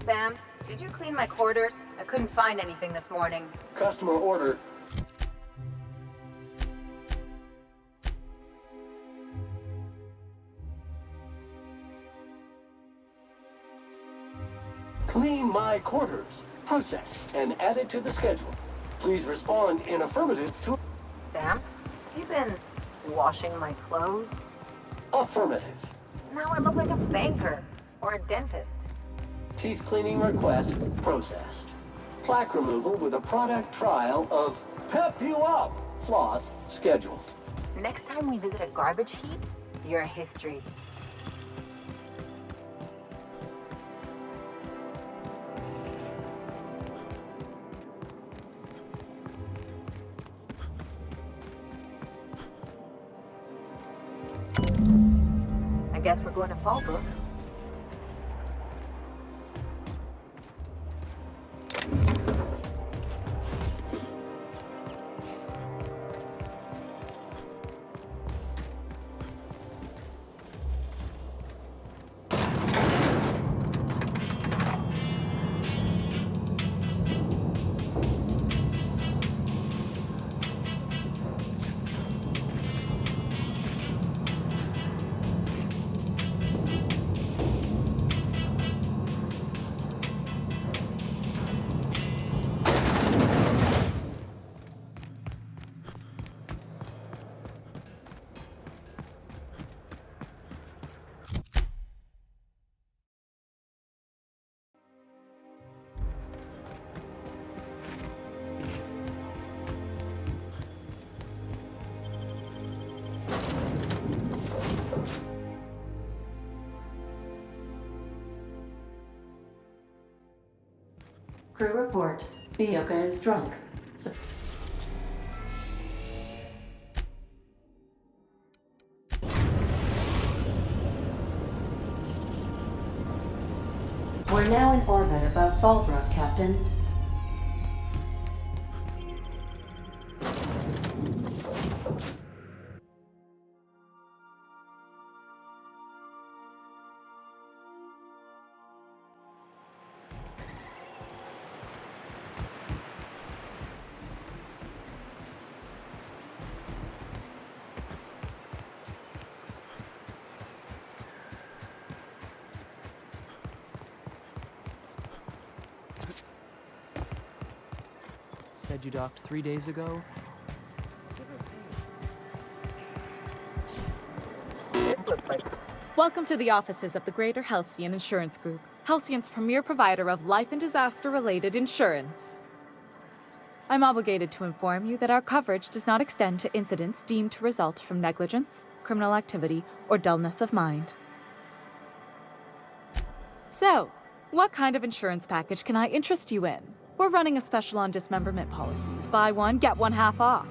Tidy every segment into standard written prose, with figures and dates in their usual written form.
Sam, did you clean my quarters? I couldn't find anything this morning. Customer order. Clean my quarters. Processed and added to the schedule. Please respond in affirmative to... Sam, have you been washing my clothes? Affirmative. Now I look like a banker or a dentist. Teeth cleaning request processed. Plaque removal with a product trial of Pep You Up floss scheduled. Next time we visit a garbage heap, you're history. I guess we're going to Fallbrook. Crew report. Miyuka is drunk. We're now in orbit above Fallbrook, Captain. Said you docked 3 days ago? This looks like... Welcome to the offices of the Greater Halcyon Insurance Group, Halcyon's premier provider of life and disaster-related insurance. I'm obligated to inform you that our coverage does not extend to incidents deemed to result from negligence, criminal activity, or dullness of mind. So, what kind of insurance package can I interest you in? We're running a special on dismemberment policies. Buy one, get one half off.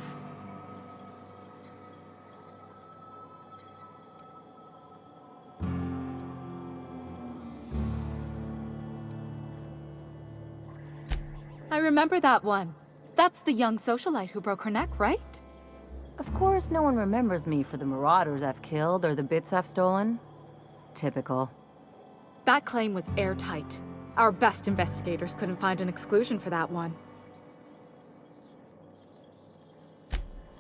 I remember that one. That's the young socialite who broke her neck, right? Of course, no one remembers me for the marauders I've killed or the bits I've stolen. Typical. That claim was airtight. Our best investigators couldn't find an exclusion for that one.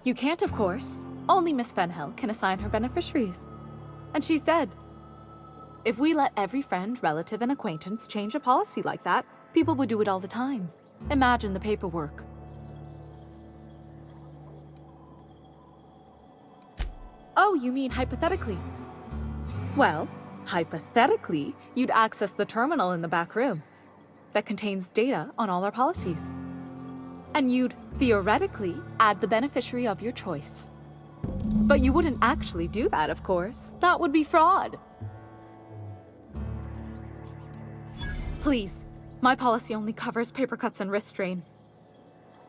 You can't, of course. Only Miss Fenhill can assign her beneficiaries. And she's dead. If we let every friend, relative, and acquaintance change a policy like that, people would do it all the time. Imagine the paperwork. Oh, you mean hypothetically? Well, hypothetically, you'd access the terminal in the back room that contains data on all our policies. And you'd, theoretically, add the beneficiary of your choice. But you wouldn't actually do that, of course. That would be fraud. Please, my policy only covers paper cuts and wrist strain.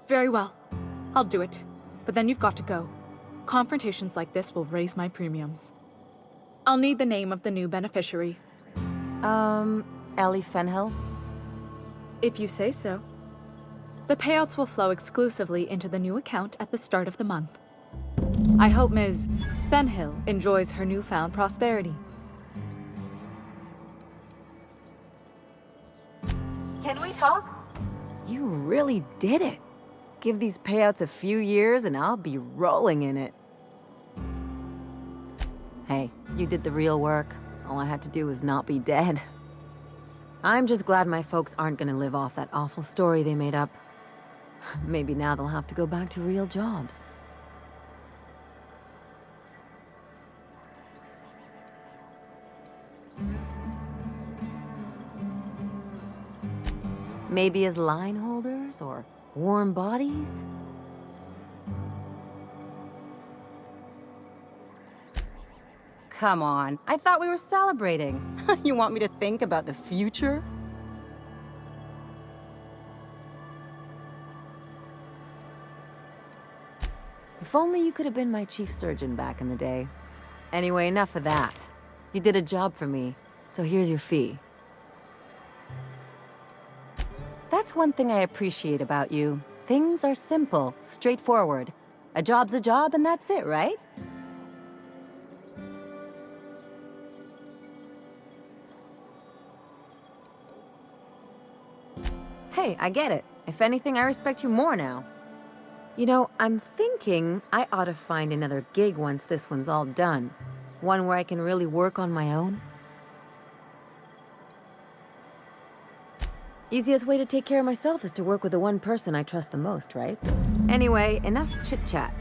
Very well, I'll do it. But then you've got to go. Confrontations like this will raise my premiums. I'll need the name of the new beneficiary. Ellie Fenhill? If you say so. The payouts will flow exclusively into the new account at the start of the month. I hope Ms. Fenhill enjoys her newfound prosperity. Can we talk? You really did it. Give these payouts a few years and I'll be rolling in it. Hey, you did the real work. All I had to do was not be dead. I'm just glad my folks aren't gonna live off that awful story they made up. Maybe now they'll have to go back to real jobs. Maybe as line holders or warm bodies? Come on, I thought we were celebrating. You want me to think about the future? If only you could have been my chief surgeon back in the day. Anyway, enough of that. You did a job for me, so here's your fee. That's one thing I appreciate about you. Things are simple, straightforward. A job's a job and that's it, right? Hey, I get it. If anything, I respect you more now. You know, I'm thinking I ought to find another gig once this one's all done. One where I can really work on my own. Easiest way to take care of myself is to work with the one person I trust the most, right? Anyway, enough chit-chat.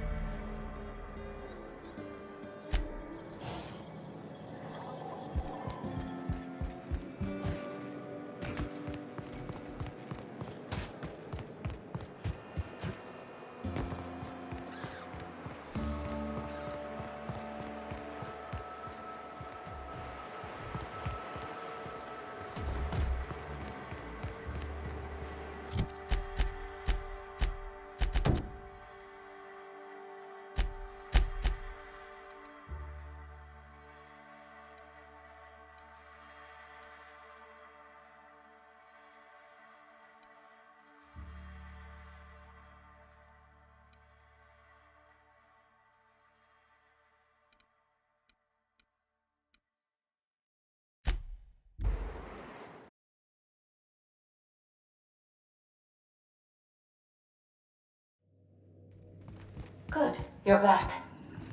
Good, you're back.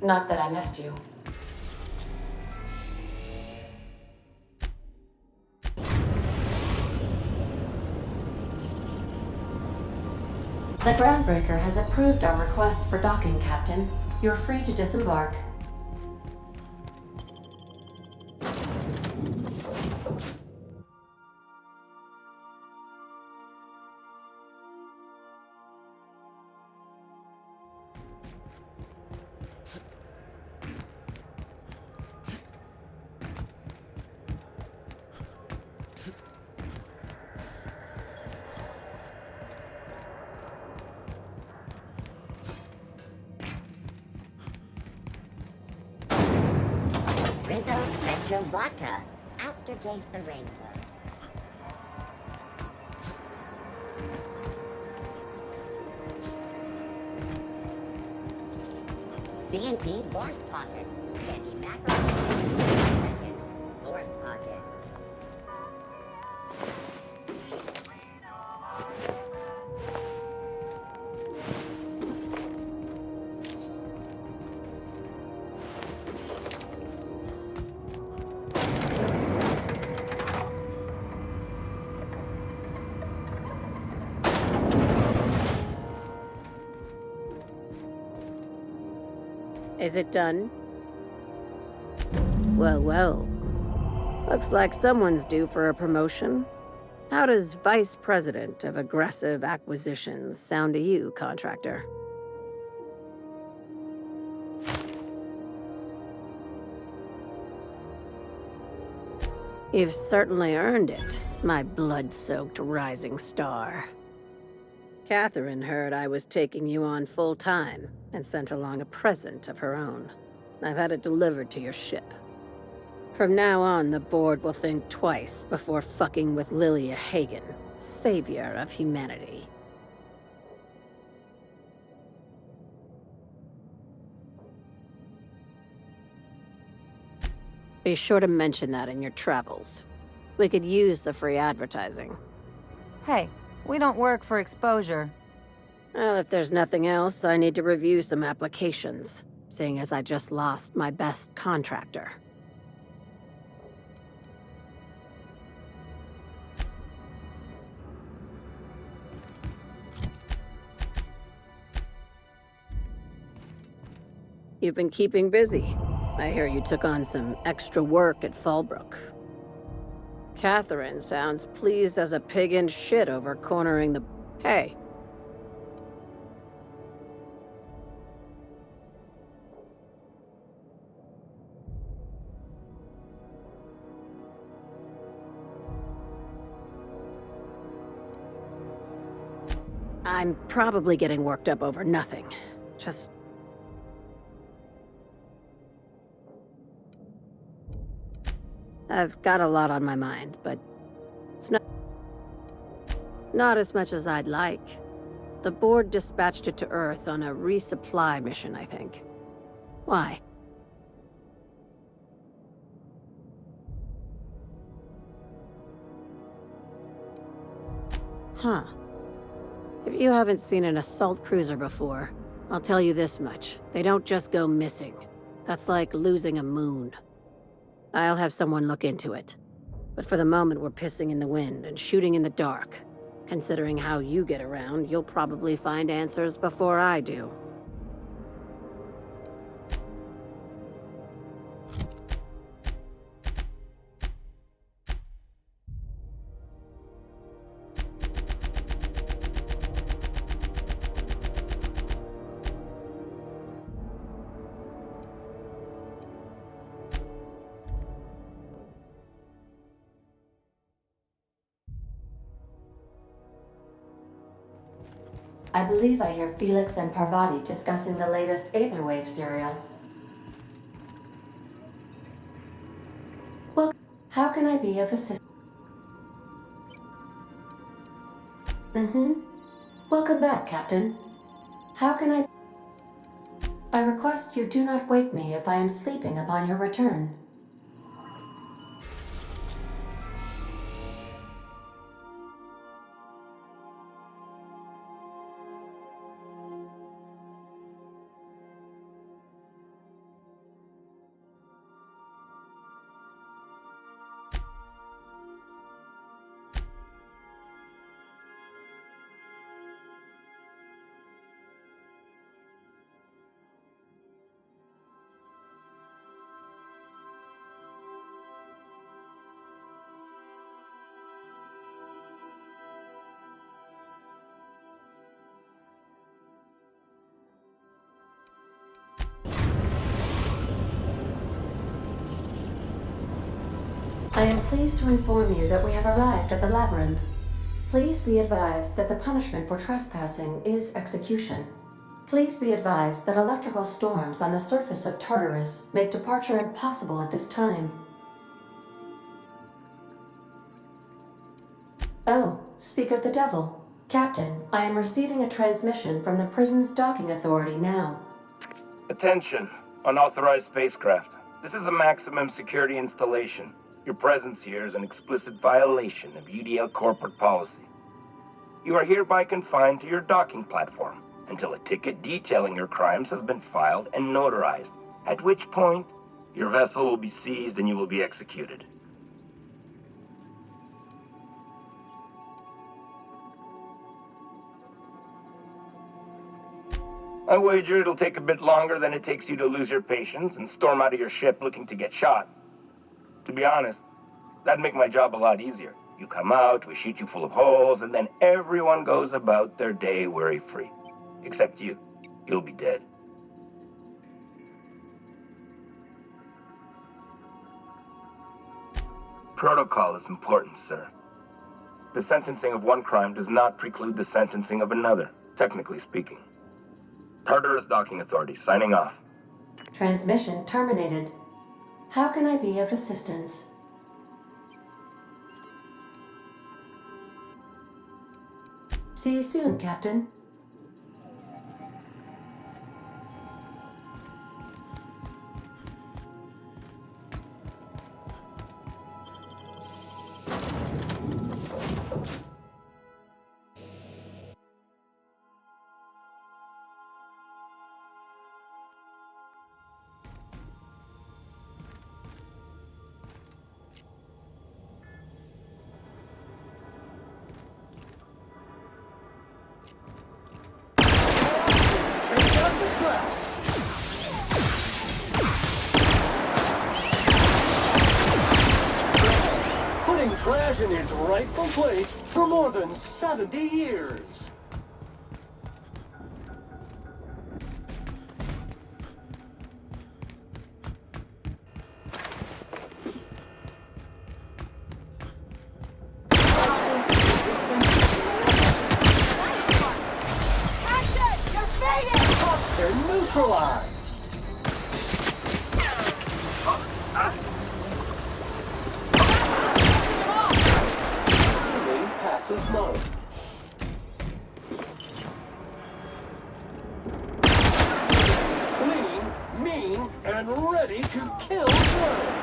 Not that I missed you. The Groundbreaker has approved our request for docking, Captain. You're free to disembark. Rizzo's Metro Vodka. Aftertaste the rainbow. C&P Borscht Pockets. Candy mackerel. Seconds. Borscht Pockets. Is it done? Well, well. Looks like someone's due for a promotion. How does Vice President of Aggressive Acquisitions sound to you, contractor? You've certainly earned it, my blood-soaked rising star. Catherine heard I was taking you on full-time and sent along a present of her own. I've had it delivered to your ship. From now on, the board will think twice before fucking with Lilia Hagen, savior of humanity. Be sure to mention that in your travels. We could use the free advertising. Hey, we don't work for exposure. Well, if there's nothing else, I need to review some applications, seeing as I just lost my best contractor. You've been keeping busy. I hear you took on some extra work at Fallbrook. Catherine sounds pleased as a pig in shit over cornering the... Hey. I'm probably getting worked up over nothing. Just... I've got a lot on my mind, but it's not as much as I'd like. The board dispatched it to Earth on a resupply mission, I think. Why? Huh. If you haven't seen an assault cruiser before, I'll tell you this much. They don't just go missing. That's like losing a moon. I'll have someone look into it. But for the moment, we're pissing in the wind and shooting in the dark. Considering how you get around, you'll probably find answers before I do. I believe I hear Felix and Parvati discussing the latest Aetherwave serial. Well, how can I be of assistance? Welcome back, Captain. How can I request you do not wake me if I am sleeping upon your return. I am pleased to inform you that we have arrived at the Labyrinth. Please be advised that the punishment for trespassing is execution. Please be advised that electrical storms on the surface of Tartarus make departure impossible at this time. Oh, speak of the devil. Captain, I am receiving a transmission from the prison's docking authority now. Attention, unauthorized spacecraft. This is a maximum security installation. Your presence here is an explicit violation of UDL corporate policy. You are hereby confined to your docking platform until a ticket detailing your crimes has been filed and notarized, at which point your vessel will be seized and you will be executed. I wager it'll take a bit longer than it takes you to lose your patience and storm out of your ship looking to get shot. To be honest, that'd make my job a lot easier. You come out, we shoot you full of holes, and then everyone goes about their day worry-free. Except you. You'll be dead. Protocol is important, sir. The sentencing of one crime does not preclude the sentencing of another, technically speaking. Tartarus Docking Authority, signing off. Transmission terminated. How can I be of assistance? See you soon, Captain. in its rightful place for more than 70 years. They're neutralized. Activating passive mode. Clean, mean, and ready to kill birds.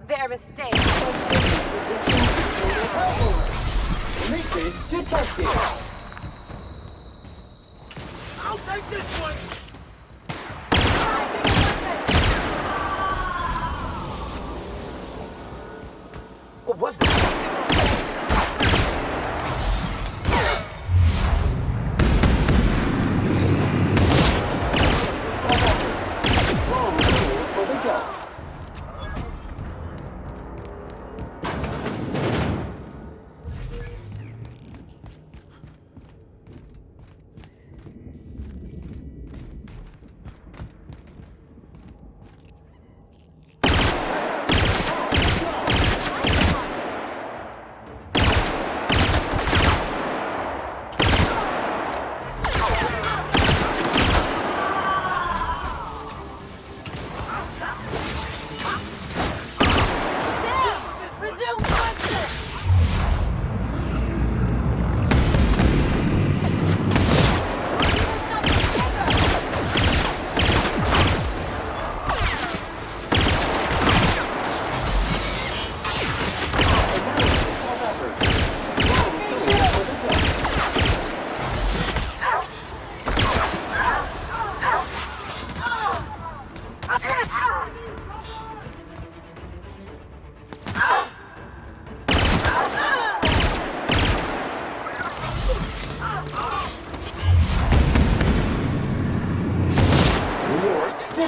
Their mistake. Leakage detected. I'll take this one! What was that? Wrong tool for the job.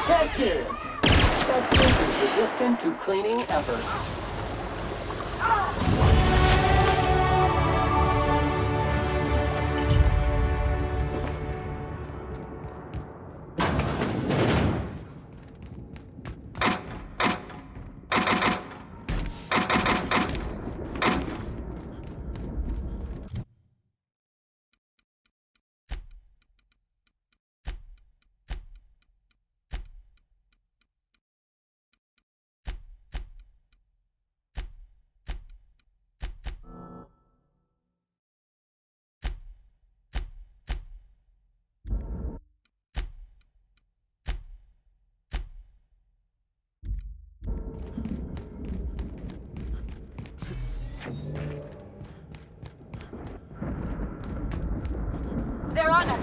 Detected! Substance is resistant to cleaning efforts. They're on us.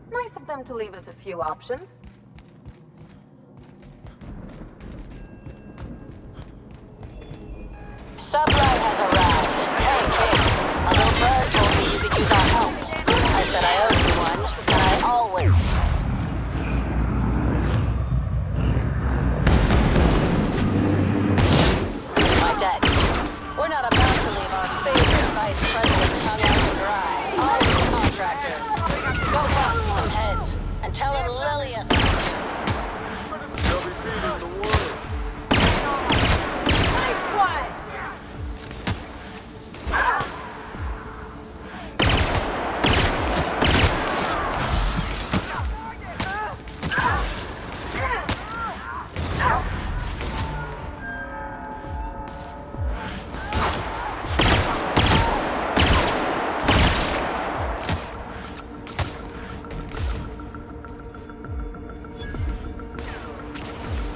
Nice of them to leave us a few options. Sublight has arrived. Hey, Jake. A little bird told me you could use our help. I said I owed you one, and I always... My deck. We're not about to leave our favorite vice president hung out to dry. All the contractors. Go bust some heads and tell him Lillian.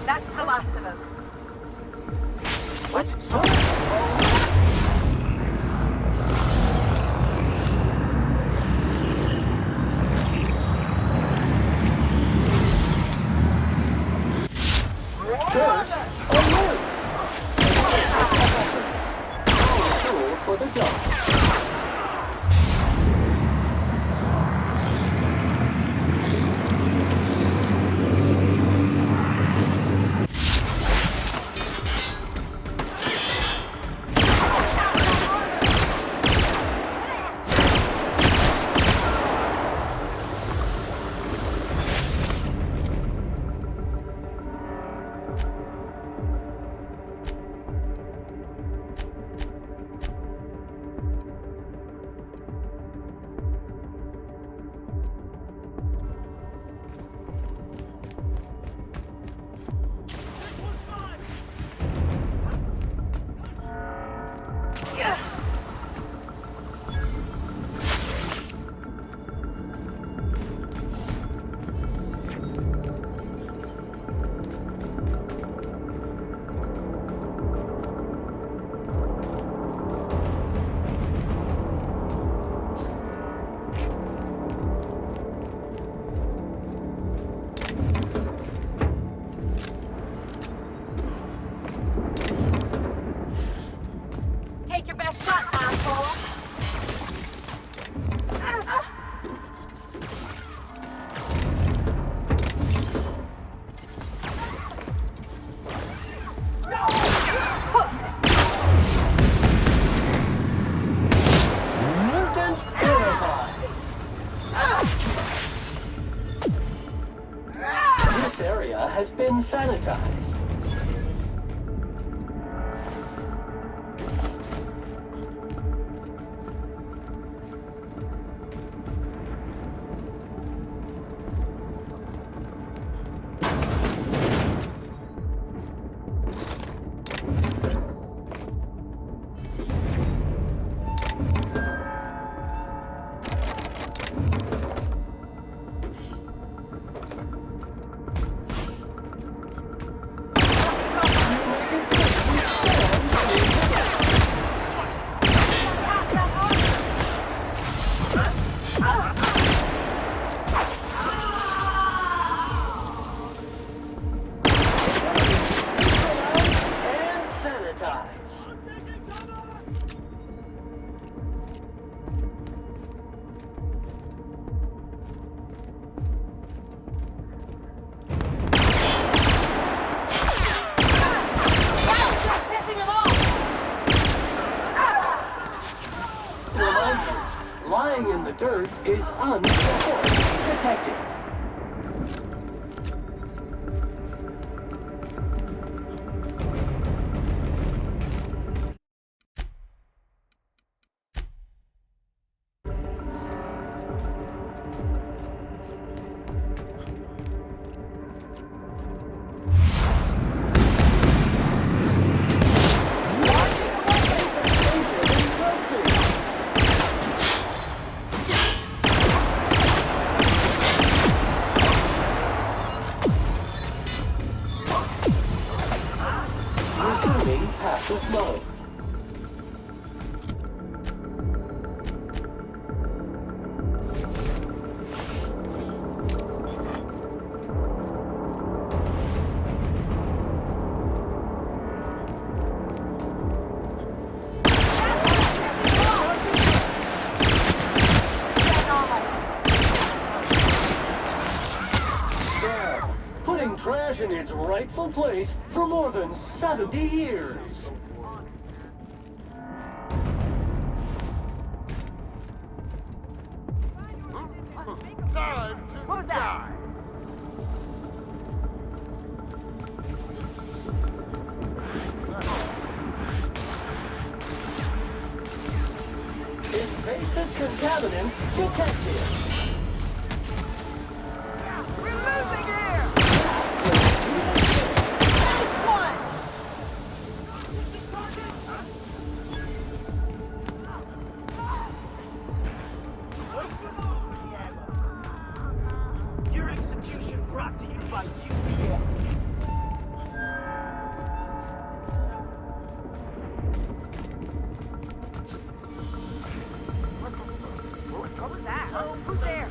That's the last of them. What? Alert! Tool for the job. Take your best shot, asshole. Mutant verified. This area has been sanitized. the dirt is protected. Resuming passive mode. There, putting trash in its rightful place for more than 70 years. Who's that? Invasive contaminant detected. We're losing here! Your execution brought to you by UPS. What was that? Oh, who's there?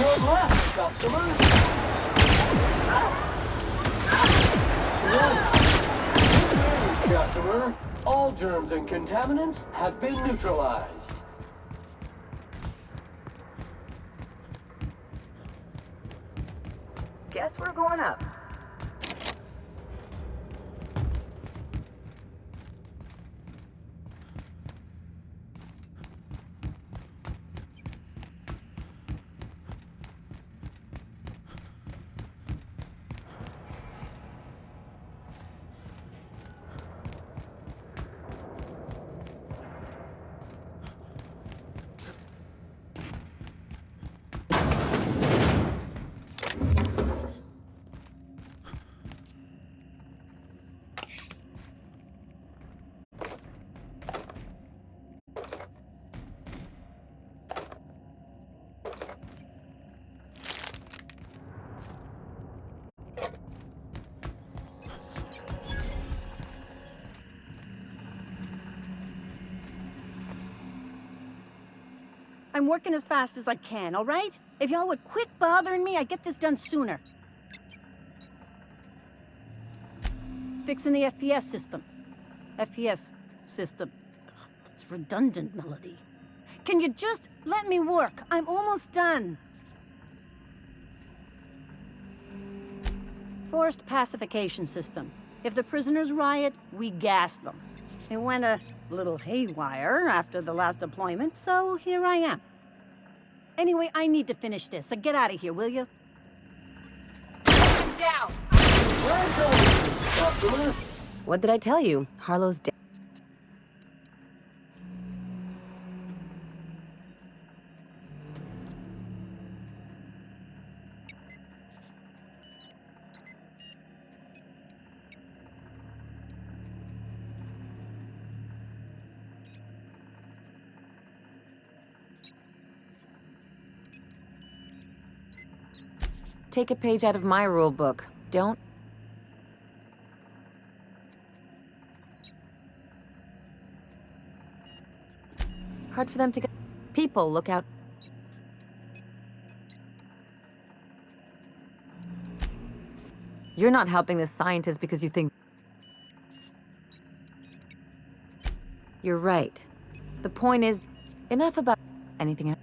Turn left, customer. Good news, customer. All germs and contaminants have been neutralized. Guess we're going up. I'm working as fast as I can, all right? If y'all would quit bothering me, I'd get this done sooner. Fixing the FPS system. FPS system. Ugh, it's redundant, Melody. Can you just let me work? I'm almost done. Forced pacification system. If the prisoners riot, we gas them. It went a little haywire after the last deployment, so here I am. Anyway, I need to finish this, so get out of here, will you? Down! What did I tell you? Harlow's dead. Take a page out of my rule book. Don't. Hard for them to get. People, look out. You're not helping this scientist because you think. You're right. The point is, enough about anything else.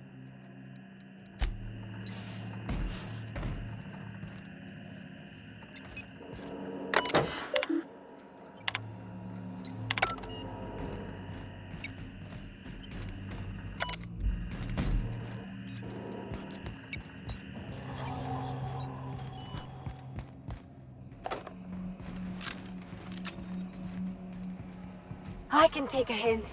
I can take a hint.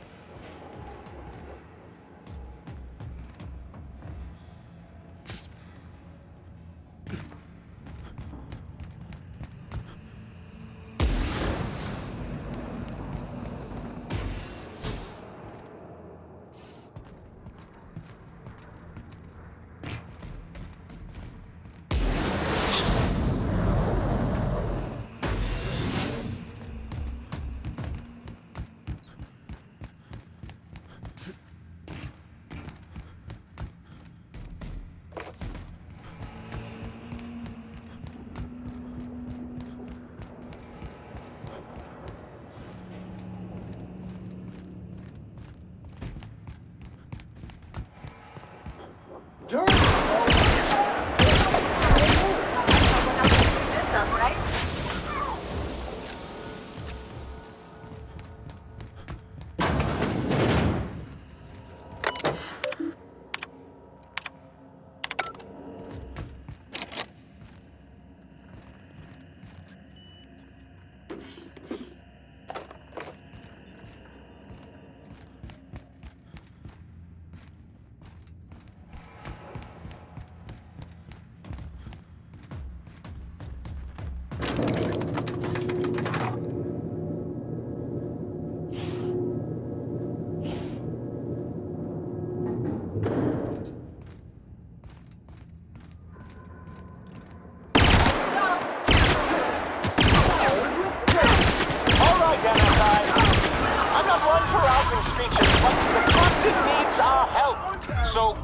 So,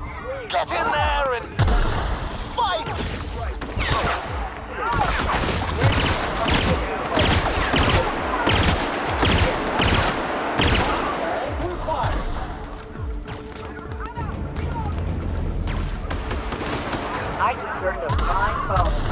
get in there and I just earned a fine bonus.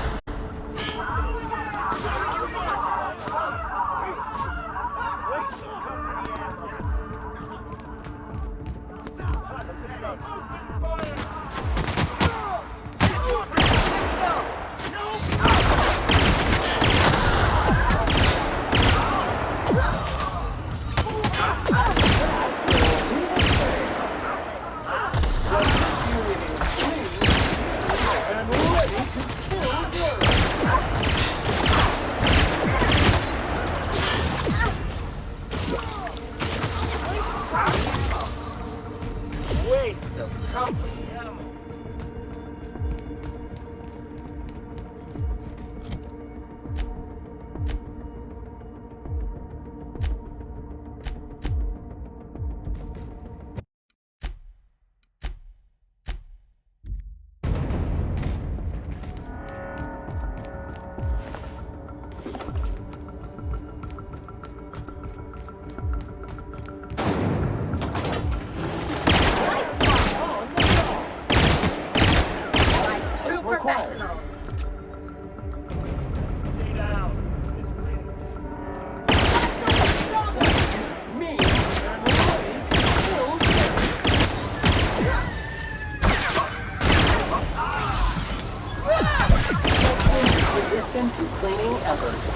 Resistant to cleaning efforts.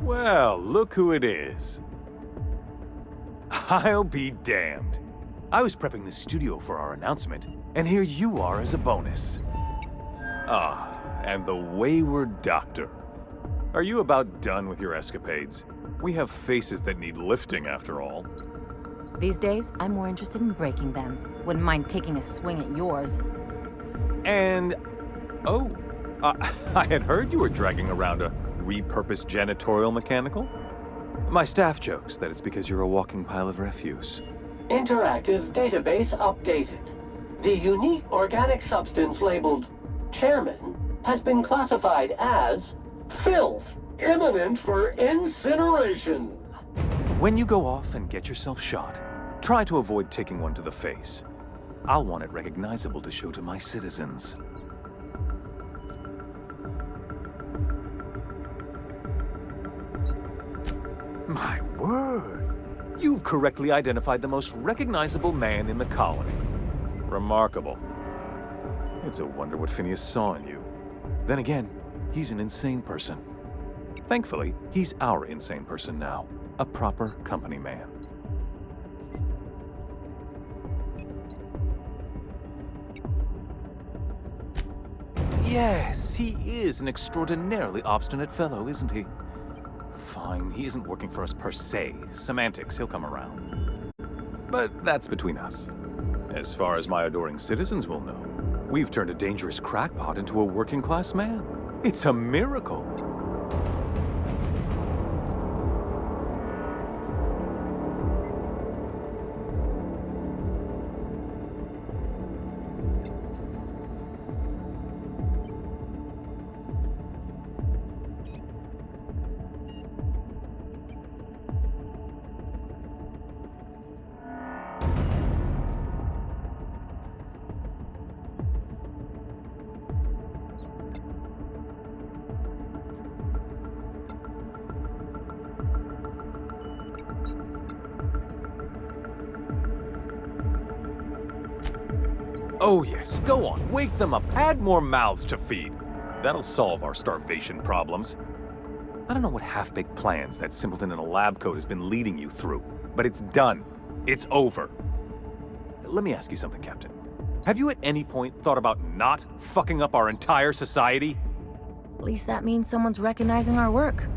Well, look who it is. I'll be damned. I was prepping the studio for our announcement, and here you are as a bonus. Ah, and the wayward doctor. Are you about done with your escapades? We have faces that need lifting, after all. These days, I'm more interested in breaking them. Wouldn't mind taking a swing at yours. And... oh, I had heard you were dragging around a repurposed janitorial mechanical? My staff jokes that it's because you're a walking pile of refuse. Interactive database updated. The unique organic substance labeled Chairman has been classified as filth, imminent for incineration. When you go off and get yourself shot, try to avoid taking one to the face. I'll want it recognizable to show to my citizens. My word! You've correctly identified the most recognizable man in the colony. Remarkable. It's a wonder what Phineas saw in you. Then again, he's an insane person. Thankfully, he's our insane person now. A proper company man. Yes, he is an extraordinarily obstinate fellow, isn't he? Fine, he isn't working for us per se. Semantics, he'll come around. But that's between us. As far as my adoring citizens will know, we've turned a dangerous crackpot into a working-class man. It's a miracle. Oh yes, go on, wake them up, add more mouths to feed. That'll solve our starvation problems. I don't know what half-baked plans that simpleton in a lab coat has been leading you through, but it's done. It's over. Let me ask you something, Captain. Have you at any point thought about not fucking up our entire society? At least that means someone's recognizing our work.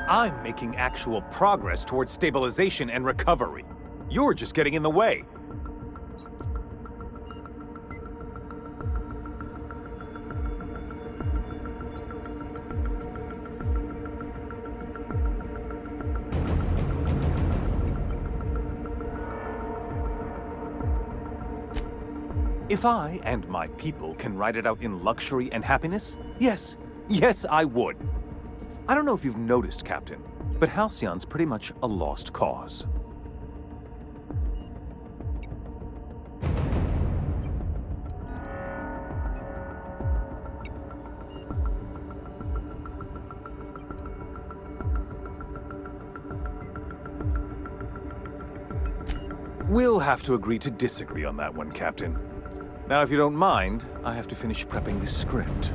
I'm making actual progress towards stabilization and recovery. You're just getting in the way. If I and my people can ride it out in luxury and happiness, yes, I would. I don't know if you've noticed, Captain, but Halcyon's pretty much a lost cause. We'll have to agree to disagree on that one, Captain. Now, if you don't mind, I have to finish prepping the script.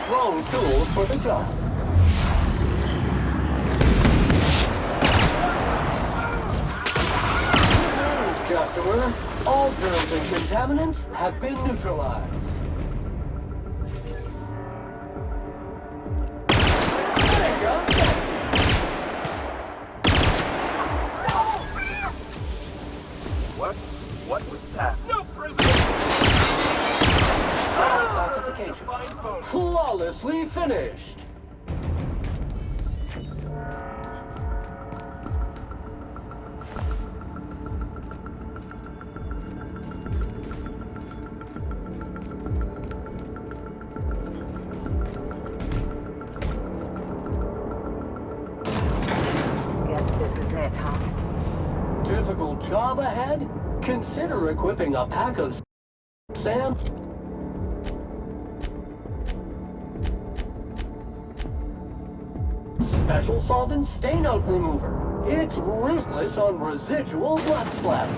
Wrong tool for the job. Customer, all germs and contaminants have been neutralized. There you go. What was that? No prisoner! Classification. Flawlessly finished. Guess this is it, huh? Difficult job ahead? Consider equipping a pack of sand. Special solvent stain out remover. It's ruthless on residual blood splatter.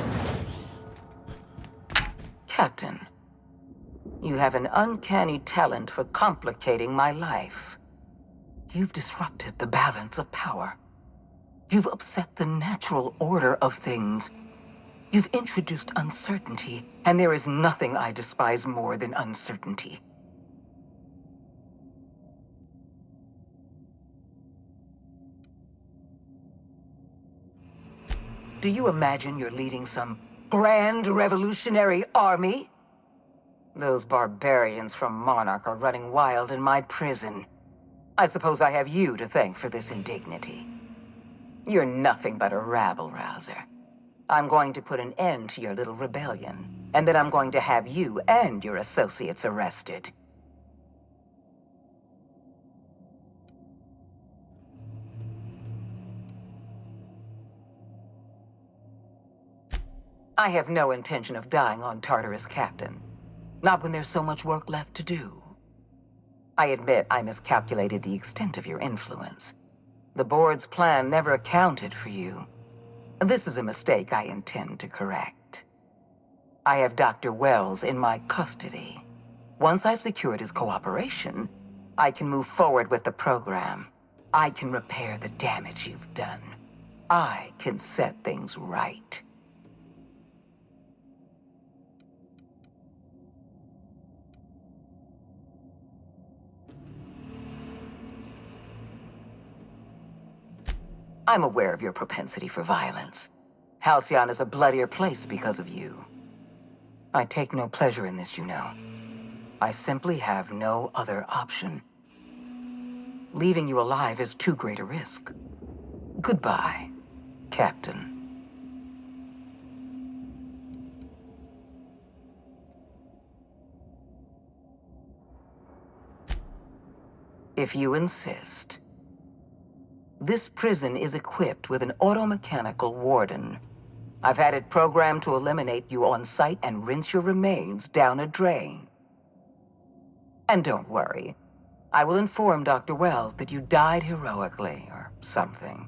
Captain, you have an uncanny talent for complicating my life. You've disrupted the balance of power. You've upset the natural order of things. You've introduced uncertainty, and there is nothing I despise more than uncertainty. Do you imagine you're leading some grand revolutionary army? Those barbarians from Monarch are running wild in my prison. I suppose I have you to thank for this indignity. You're nothing but a rabble-rouser. I'm going to put an end to your little rebellion, and then I'm going to have you and your associates arrested. I have no intention of dying on Tartarus, Captain. Not when there's so much work left to do. I admit I miscalculated the extent of your influence. The board's plan never accounted for you. This is a mistake I intend to correct. I have Dr. Wells in my custody. Once I've secured his cooperation, I can move forward with the program. I can repair the damage you've done. I can set things right. I'm aware of your propensity for violence. Halcyon is a bloodier place because of you. I take no pleasure in this, you know. I simply have no other option. Leaving you alive is too great a risk. Goodbye, Captain. If you insist. This prison is equipped with an automechanical warden. I've had it programmed to eliminate you on sight and rinse your remains down a drain. And don't worry, I will inform Dr. Wells that you died heroically or something.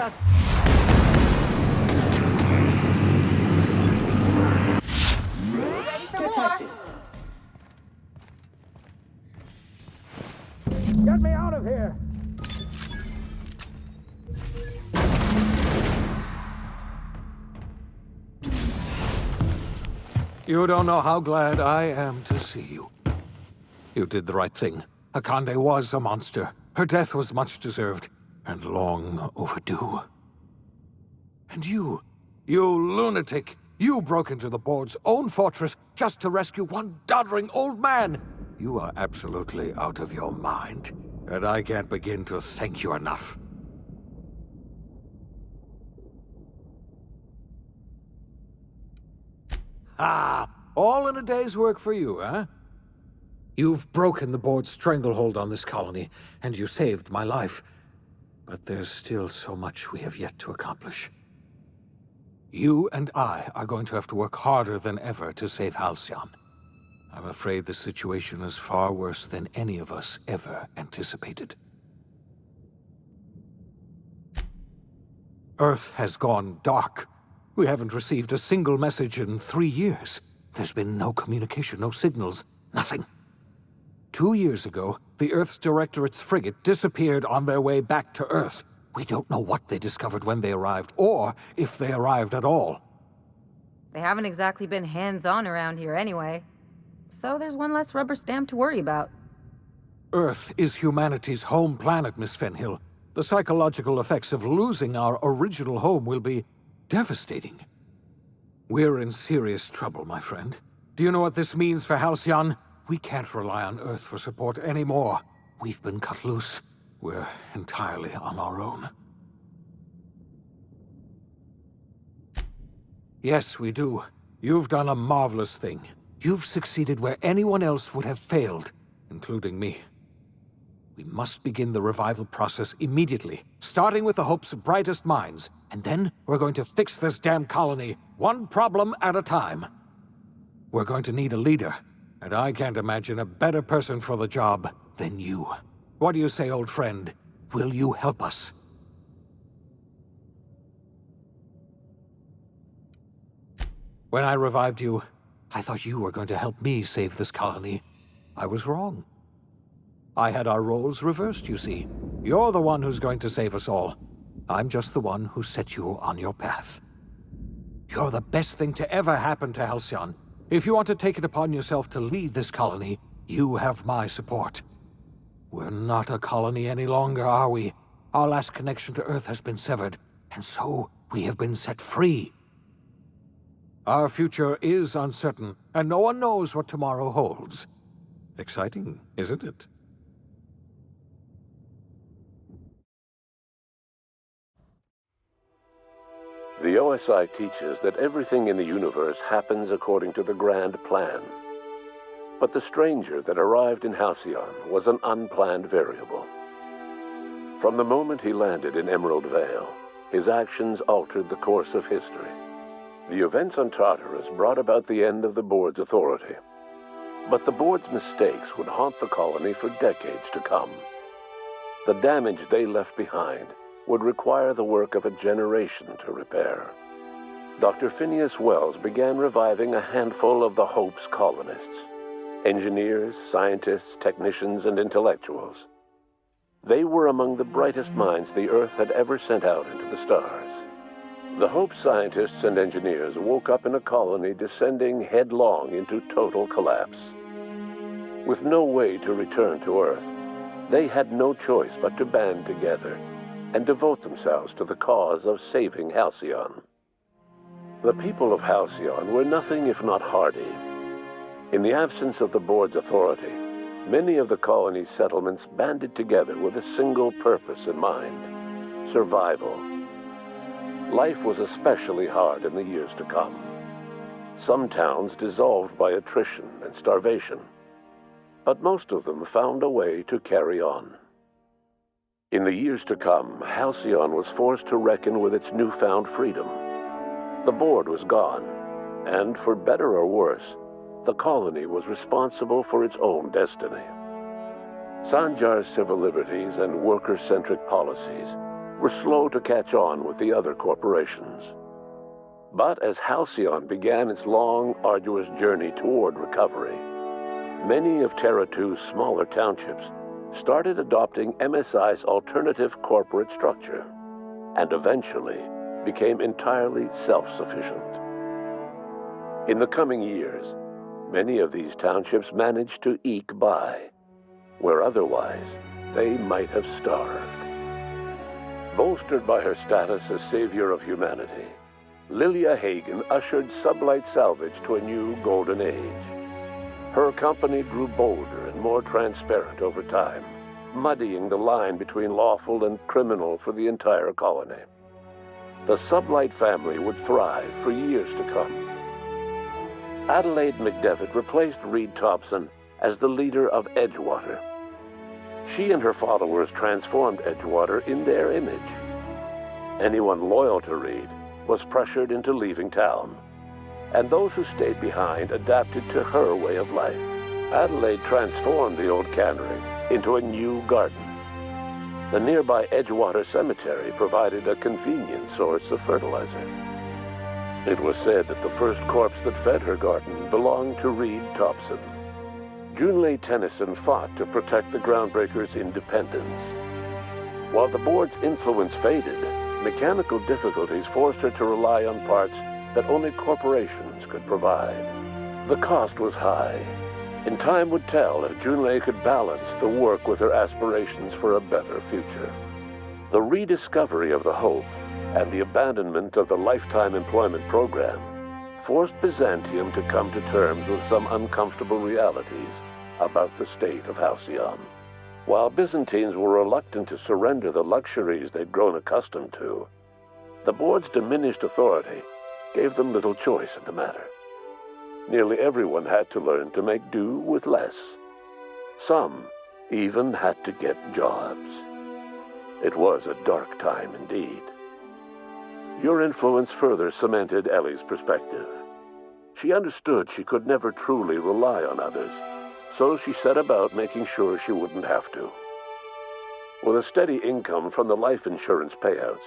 us! Detected. Get me out of here! You don't know how glad I am to see you. You did the right thing. Akande was a monster. Her death was much deserved, and long overdue. And you lunatic, you broke into the board's own fortress just to rescue one doddering old man. You are absolutely out of your mind, and I can't begin to thank you enough. Ah, all in a day's work for you, huh? You've broken the board's stranglehold on this colony, and you saved my life. But there's still so much we have yet to accomplish. You and I are going to have to work harder than ever to save Halcyon. I'm afraid the situation is far worse than any of us ever anticipated. Earth has gone dark. We haven't received a single message in 3 years. There's been no communication, no signals, nothing. 2 years ago, the Earth's Directorate's frigate disappeared on their way back to Earth. We don't know what they discovered when they arrived, or if they arrived at all. They haven't exactly been hands-on around here anyway. So there's one less rubber stamp to worry about. Earth is humanity's home planet, Miss Fenhill. The psychological effects of losing our original home will be devastating. We're in serious trouble, my friend. Do you know what this means for Halcyon? We can't rely on Earth for support anymore. We've been cut loose. We're entirely on our own. Yes, we do. You've done a marvelous thing. You've succeeded where anyone else would have failed, including me. We must begin the revival process immediately, starting with the Hope's brightest minds, and then we're going to fix this damn colony, one problem at a time. We're going to need a leader, and I can't imagine a better person for the job than you. What do you say, old friend? Will you help us? When I revived you, I thought you were going to help me save this colony. I was wrong. I had our roles reversed, you see. You're the one who's going to save us all. I'm just the one who set you on your path. You're the best thing to ever happen to Halcyon. If you want to take it upon yourself to lead this colony, you have my support. We're not a colony any longer, are we? Our last connection to Earth has been severed, and so we have been set free. Our future is uncertain, and no one knows what tomorrow holds. Exciting, isn't it? The OSI teaches that everything in the universe happens according to the grand plan. But the stranger that arrived in Halcyon was an unplanned variable. From the moment he landed in Emerald Vale, his actions altered the course of history. The events on Tartarus brought about the end of the board's authority. But the board's mistakes would haunt the colony for decades to come. The damage they left behind would require the work of a generation to repair. Dr. Phineas Wells began reviving a handful of the Hope's colonists. Engineers, scientists, technicians, and intellectuals. They were among the brightest minds the Earth had ever sent out into the stars. The Hope scientists and engineers woke up in a colony descending headlong into total collapse. With no way to return to Earth, they had no choice but to band together and devote themselves to the cause of saving Halcyon. The people of Halcyon were nothing if not hardy. In the absence of the board's authority, many of the colony's settlements banded together with a single purpose in mind: survival. Life was especially hard in the years to come. Some towns dissolved by attrition and starvation, but most of them found a way to carry on. In the years to come, Halcyon was forced to reckon with its newfound freedom. The board was gone, and for better or worse, the colony was responsible for its own destiny. Sanjar's civil liberties and worker-centric policies were slow to catch on with the other corporations. But as Halcyon began its long, arduous journey toward recovery, many of Terra 2's smaller townships started adopting MSI's alternative corporate structure, and eventually became entirely self-sufficient. In the coming years, many of these townships managed to eke by, where otherwise they might have starved. Bolstered by her status as savior of humanity, Lilia Hagen ushered Sublight Salvage to a new golden age. Her company grew bolder and more transparent over time, muddying the line between lawful and criminal for the entire colony. The Sublight family would thrive for years to come. Adelaide McDevitt replaced Reed Thompson as the leader of Edgewater. She and her followers transformed Edgewater in their image. Anyone loyal to Reed was pressured into leaving town, and those who stayed behind adapted to her way of life. Adelaide transformed the old cannery into a new garden. The nearby Edgewater Cemetery provided a convenient source of fertilizer. It was said that the first corpse that fed her garden belonged to Reed Thompson. Junlei Tennyson fought to protect the Groundbreakers' independence. While the board's influence faded, mechanical difficulties forced her to rely on parts that only corporations could provide. The cost was high, and time would tell if Junlei could balance the work with her aspirations for a better future. The rediscovery of the Hope and the abandonment of the lifetime employment program forced Byzantium to come to terms with some uncomfortable realities about the state of Halcyon. While Byzantines were reluctant to surrender the luxuries they'd grown accustomed to, the board's diminished authority gave them little choice in the matter. Nearly everyone had to learn to make do with less. Some even had to get jobs. It was a dark time indeed. Your influence further cemented Ellie's perspective. She understood she could never truly rely on others, so she set about making sure she wouldn't have to. With a steady income from the life insurance payouts,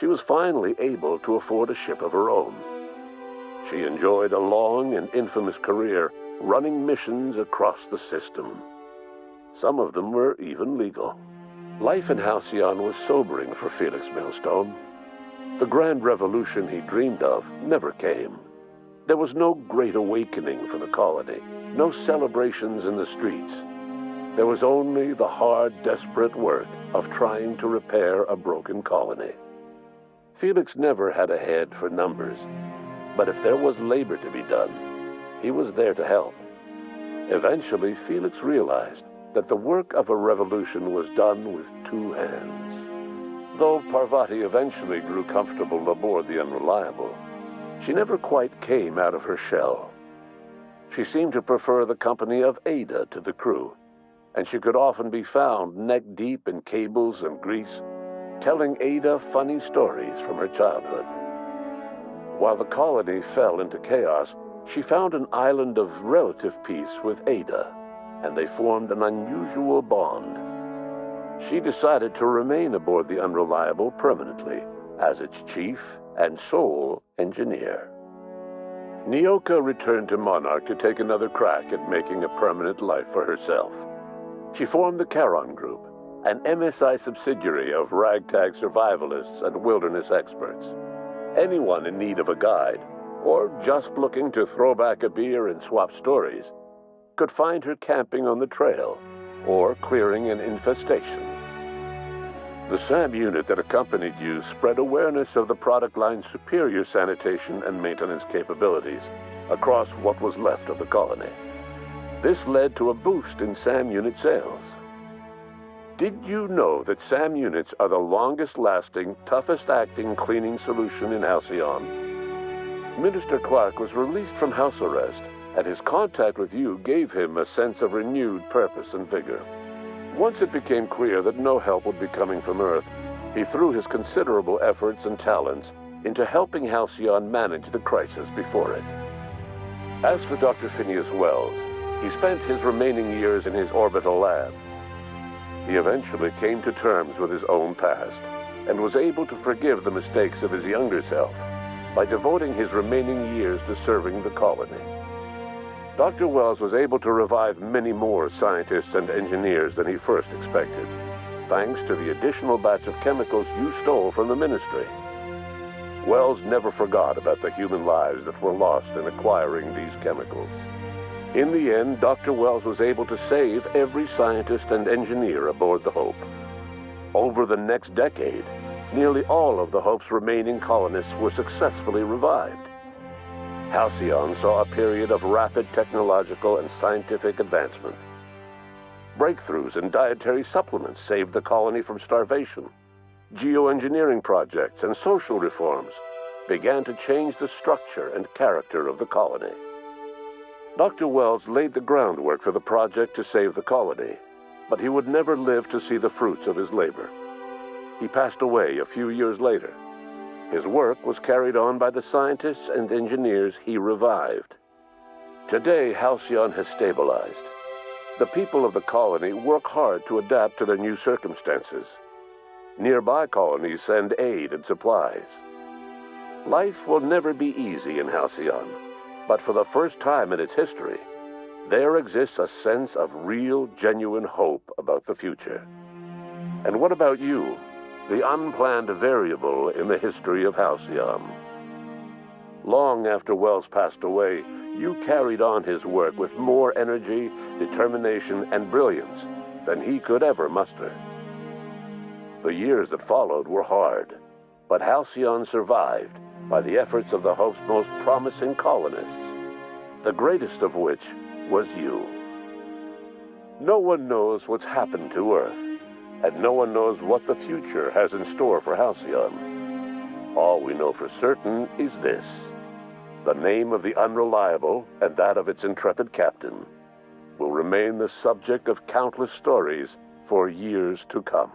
she was finally able to afford a ship of her own. She enjoyed a long and infamous career running missions across the system. Some of them were even legal. Life in Halcyon was sobering for Felix Millstone. The grand revolution he dreamed of never came. There was no great awakening for the colony, no celebrations in the streets. There was only the hard, desperate work of trying to repair a broken colony. Felix never had a head for numbers, but if there was labor to be done, he was there to help. Eventually, Felix realized that the work of a revolution was done with two hands. Though Parvati eventually grew comfortable aboard the Unreliable, she never quite came out of her shell. She seemed to prefer the company of Ada to the crew, and she could often be found neck-deep in cables and grease, telling Ada funny stories from her childhood. While the colony fell into chaos, she found an island of relative peace with Ada, and they formed an unusual bond. She decided to remain aboard the Unreliable permanently as its chief and sole engineer. Nyoka returned to Monarch to take another crack at making a permanent life for herself. She formed the Charon Group, an MSI subsidiary of ragtag survivalists and wilderness experts. Anyone in need of a guide, or just looking to throw back a beer and swap stories, could find her camping on the trail or clearing an infestation. The SAM unit that accompanied you spread awareness of the product line's superior sanitation and maintenance capabilities across what was left of the colony. This led to a boost in SAM unit sales. Did you know that SAM units are the longest-lasting, toughest-acting cleaning solution in Halcyon? Minister Clark was released from house arrest, and his contact with you gave him a sense of renewed purpose and vigor. Once it became clear that no help would be coming from Earth, he threw his considerable efforts and talents into helping Halcyon manage the crisis before it. As for Dr. Phineas Wells, he spent his remaining years in his orbital lab. He eventually came to terms with his own past and was able to forgive the mistakes of his younger self by devoting his remaining years to serving the colony. Dr. Wells was able to revive many more scientists and engineers than he first expected, thanks to the additional batch of chemicals you stole from the Ministry. Wells never forgot about the human lives that were lost in acquiring these chemicals. In the end, Dr. Wells was able to save every scientist and engineer aboard the Hope. Over the next decade, nearly all of the Hope's remaining colonists were successfully revived. Halcyon saw a period of rapid technological and scientific advancement. Breakthroughs in dietary supplements saved the colony from starvation. Geoengineering projects and social reforms began to change the structure and character of the colony. Dr. Wells laid the groundwork for the project to save the colony, but he would never live to see the fruits of his labor. He passed away a few years later. His work was carried on by the scientists and engineers he revived. Today, Halcyon has stabilized. The people of the colony work hard to adapt to their new circumstances. Nearby colonies send aid and supplies. Life will never be easy in Halcyon, but for the first time in its history, there exists a sense of real, genuine hope about the future. And what about you? The unplanned variable in the history of Halcyon. Long after Wells passed away, you carried on his work with more energy, determination, and brilliance than he could ever muster. The years that followed were hard, but Halcyon survived by the efforts of the Hope's most promising colonists, the greatest of which was you. No one knows what's happened to Earth, and no one knows what the future has in store for Halcyon. All we know for certain is this: the name of the Unreliable and that of its intrepid captain will remain the subject of countless stories for years to come.